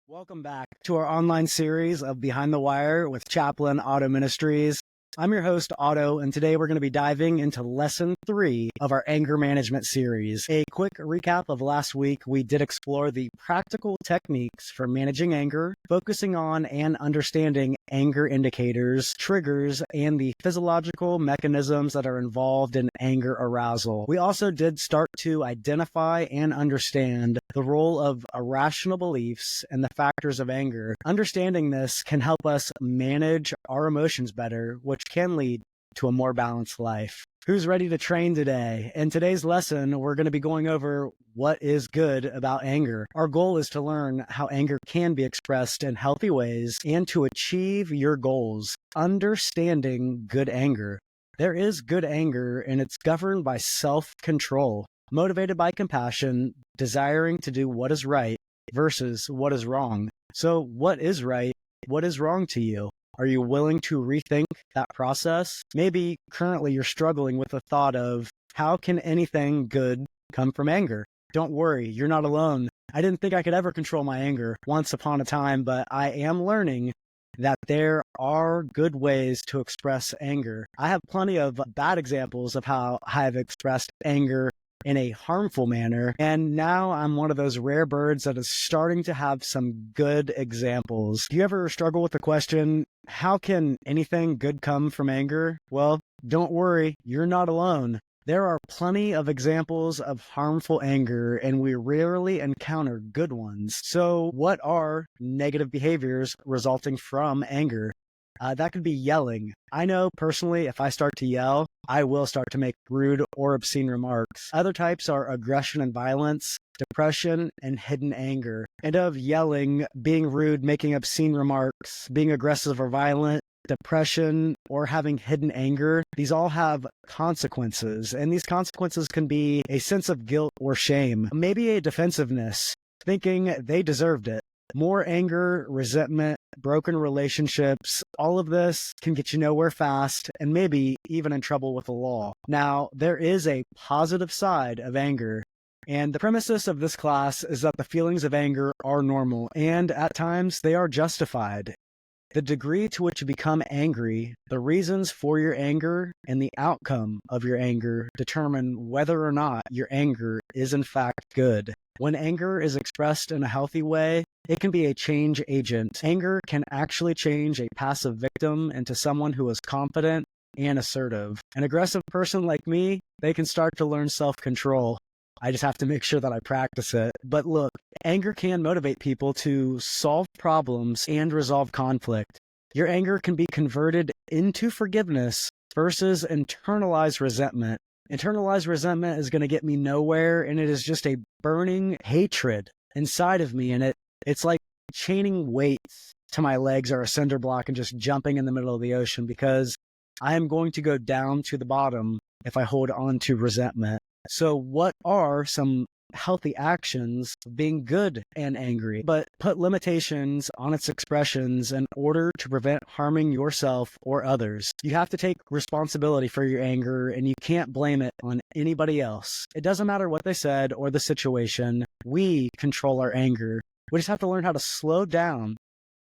Welcome back to our online series of Behind the Wire with Chaplain Otto Ministries. I'm your host, Otto, and today we're going to be diving into Lesson 3 of our anger management series. A quick recap of last week, we did explore the practical techniques for managing anger, focusing on and understanding anger indicators, triggers, and the physiological mechanisms that are involved in anger arousal. We also did start to identify and understand the role of irrational beliefs and the factors of anger. Understanding this can help us manage our emotions better, which can lead to a more balanced life. Who's ready to train today? In today's lesson, we're going to be going over what is good about anger. Our goal is to learn how anger can be expressed in healthy ways and to achieve your goals. Understanding good anger. There is good anger, and it's governed by self-control, motivated by compassion, desiring to do what is right versus what is wrong. So what is right? What is wrong to you? Are you willing to rethink that process? Maybe currently you're struggling with the thought of, how can anything good come from anger? Don't worry, you're not alone. I didn't think I could ever control my anger once upon a time, but I am learning that there are good ways to express anger. I have plenty of bad examples of how I've expressed anger in a harmful manner, and now I'm one of those rare birds that is starting to have some good examples. Do you ever struggle with the question, how can anything good come from anger? Well, don't worry, you're not alone. There are plenty of examples of harmful anger, and we rarely encounter good ones. So what are negative behaviors resulting from anger? That could be yelling. I know personally, if I start to yell, I will start to make rude or obscene remarks. Other types are aggression and violence, depression, and hidden anger. And of yelling, being rude, making obscene remarks, being aggressive or violent, depression, or having hidden anger, these all have consequences. And these consequences can be a sense of guilt or shame, maybe a defensiveness, thinking they deserved it. More anger, resentment, broken relationships, all of this can get you nowhere fast and maybe even in trouble with the law. Now, there is a positive side of anger, and the premises of this class is that the feelings of anger are normal and at times they are justified. The degree to which you become angry, the reasons for your anger, and the outcome of your anger determine whether or not your anger is in fact good. When anger is expressed in a healthy way, it can be a change agent. Anger can actually change a passive victim into someone who is confident and assertive. An aggressive person like me, they can start to learn self-control. I just have to make sure that I practice it. But look, anger can motivate people to solve problems and resolve conflict. Your anger can be converted into forgiveness versus internalized resentment. Internalized resentment is going to get me nowhere, and it is just a burning hatred inside of me, and it's like chaining weights to my legs or a cinder block and just jumping in the middle of the ocean, because I am going to go down to the bottom if I hold on to resentment. So what are some healthy actions of being good and angry, but put limitations on its expressions in order to prevent harming yourself or others? You have to take responsibility for your anger, and you can't blame it on anybody else. It doesn't matter what they said or the situation. We control our anger. We just have to learn how to slow down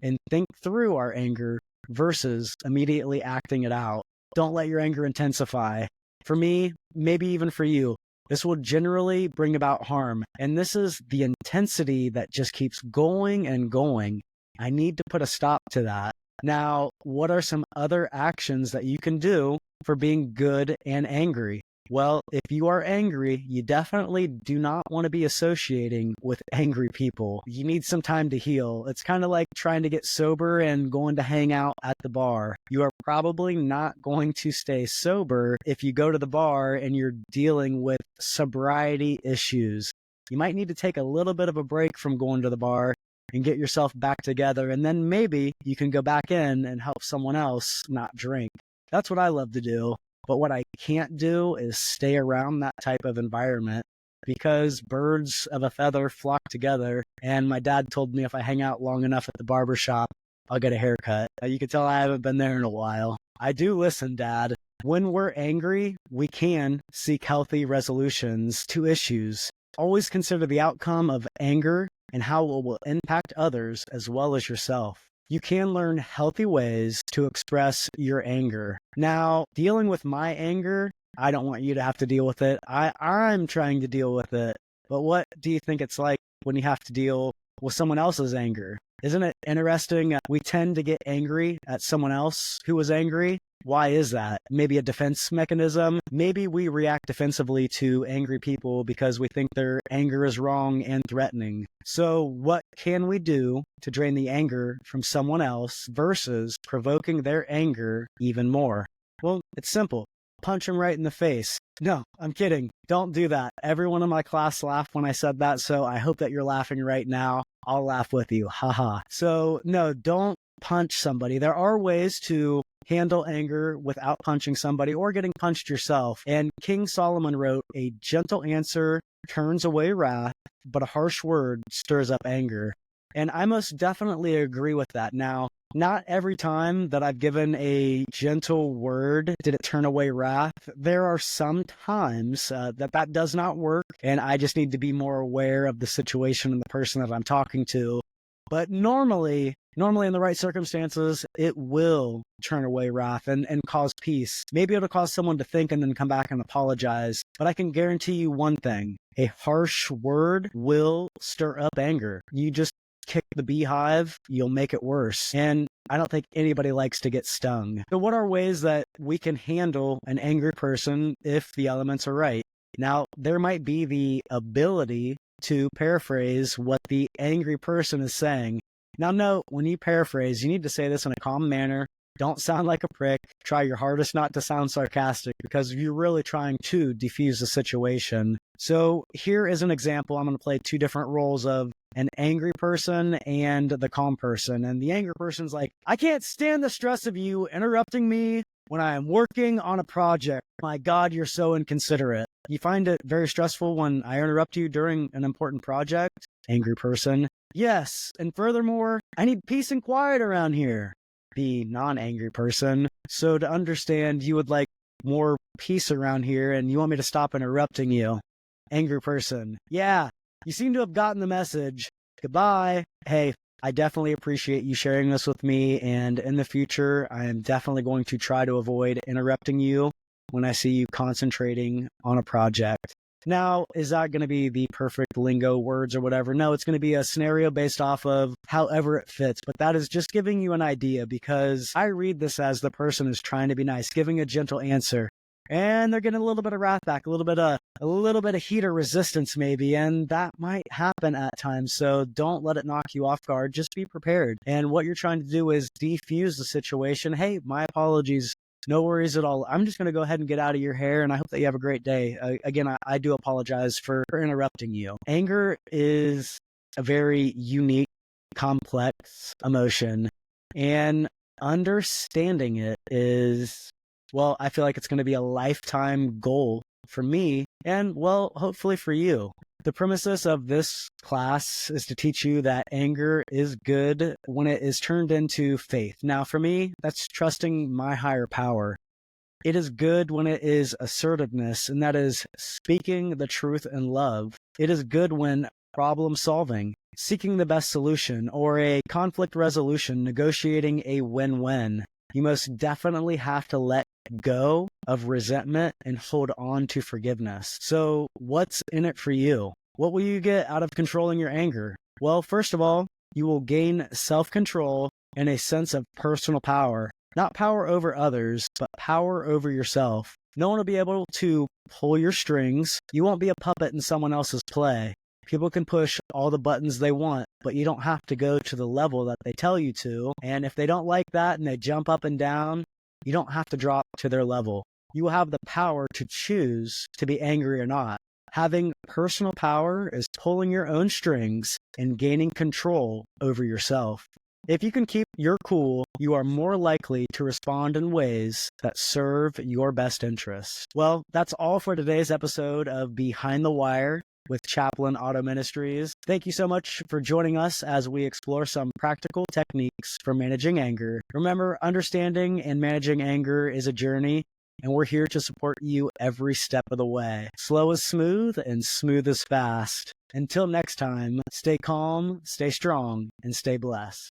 and think through our anger versus immediately acting it out. Don't let your anger intensify. For me, maybe even for you, this will generally bring about harm. And this is the intensity that just keeps going and going. I need to put a stop to that. Now, what are some other actions that you can do for being good and angry? Well, if you are angry, you definitely do not want to be associating with angry people. You need some time to heal. It's kind of like trying to get sober and going to hang out at the bar. You are probably not going to stay sober if you go to the bar and you're dealing with sobriety issues. You might need to take a little bit of a break from going to the bar and get yourself back together, and then maybe you can go back in and help someone else not drink. That's what I love to do. But what I can't do is stay around that type of environment, because birds of a feather flock together. And my dad told me if I hang out long enough at the barber shop, I'll get a haircut. You can tell I haven't been there in a while. I do listen, Dad. When we're angry, we can seek healthy resolutions to issues. Always consider the outcome of anger and how it will impact others as well as yourself. You can learn healthy ways to express your anger. Now, dealing with my anger, I don't want you to have to deal with it. I'm trying to deal with it. But what do you think it's like when you have to deal with someone else's anger? Isn't it interesting? We tend to get angry at someone else who was angry. Why is that? Maybe a defense mechanism. Maybe we react defensively to angry people because we think their anger is wrong and threatening. So what can we do to drain the anger from someone else versus provoking their anger even more? Well, it's simple. Punch them right in the face. No, I'm kidding. Don't do that. Everyone in my class laughed when I said that, so I hope that you're laughing right now. I'll laugh with you. Haha. So no, don't punch somebody. There are ways to handle anger without punching somebody or getting punched yourself. And King Solomon wrote, "A gentle answer turns away wrath, but a harsh word stirs up anger." And I most definitely agree with that. Now, not every time that I've given a gentle word did it turn away wrath. There are some times that does not work, and I just need to be more aware of the situation and the person that I'm talking to. But normally in the right circumstances, it will turn away wrath and cause peace. Maybe it'll cause someone to think and then come back and apologize. But I can guarantee you one thing. A harsh word will stir up anger. You just kick the beehive, you'll make it worse. And I don't think anybody likes to get stung. So what are ways that we can handle an angry person if the elements are right? Now, there might be the ability to paraphrase what the angry person is saying. Now, note, when you paraphrase, you need to say this in a calm manner. Don't sound like a prick. Try your hardest not to sound sarcastic because you're really trying to defuse the situation. So here is an example. I'm going to play two different roles of an angry person and the calm person. And the angry person's like, "I can't stand the stress of you interrupting me when I am working on a project. My God, you're so inconsiderate. You find it very stressful when I interrupt you during an important project?" Angry person: "Yes, and furthermore, I need peace and quiet around here." The non-angry person: "So to understand, you would like more peace around here and you want me to stop interrupting you." Angry person: "Yeah, you seem to have gotten the message. Goodbye." Hey, I definitely appreciate you sharing this with me, and in the future, I am definitely going to try to avoid interrupting you when I see you concentrating on a project. Now, is that going to be the perfect lingo words or whatever? No, it's going to be a scenario based off of however it fits, but that is just giving you an idea because I read this as the person is trying to be nice, giving a gentle answer. And they're getting a little bit of wrath back, a little bit of heat or resistance maybe, and that might happen at times. So don't let it knock you off guard. Just be prepared. And what you're trying to do is defuse the situation. Hey, my apologies. No worries at all. I'm just going to go ahead and get out of your hair, and I hope that you have a great day. Again, I do apologize for interrupting you. Anger is a very unique, complex emotion, and understanding it is, well, I feel like it's going to be a lifetime goal for me and, well, hopefully for you. The premises of this class is to teach you that anger is good when it is turned into faith. Now, for me, that's trusting my higher power. It is good when it is assertiveness, and that is speaking the truth in love. It is good when problem solving, seeking the best solution, or a conflict resolution, negotiating a win-win. You most definitely have to let go of resentment and hold on to forgiveness. So what's in it for you? What will you get out of controlling your anger? Well, first of all, you will gain self-control and a sense of personal power. Not power over others, but power over yourself. No one will be able to pull your strings. You won't be a puppet in someone else's play. People can push all the buttons they want, but you don't have to go to the level that they tell you to. And if they don't like that and they jump up and down, you don't have to drop to their level. You will have the power to choose to be angry or not. Having personal power is pulling your own strings and gaining control over yourself. If you can keep your cool, you are more likely to respond in ways that serve your best interests. Well, that's all for today's episode of Behind the Wire with Chaplain Otto Ministries. Thank you so much for joining us as we explore some practical techniques for managing anger. Remember, understanding and managing anger is a journey, and we're here to support you every step of the way. Slow is smooth, and smooth is fast. Until next time, stay calm, stay strong, and stay blessed.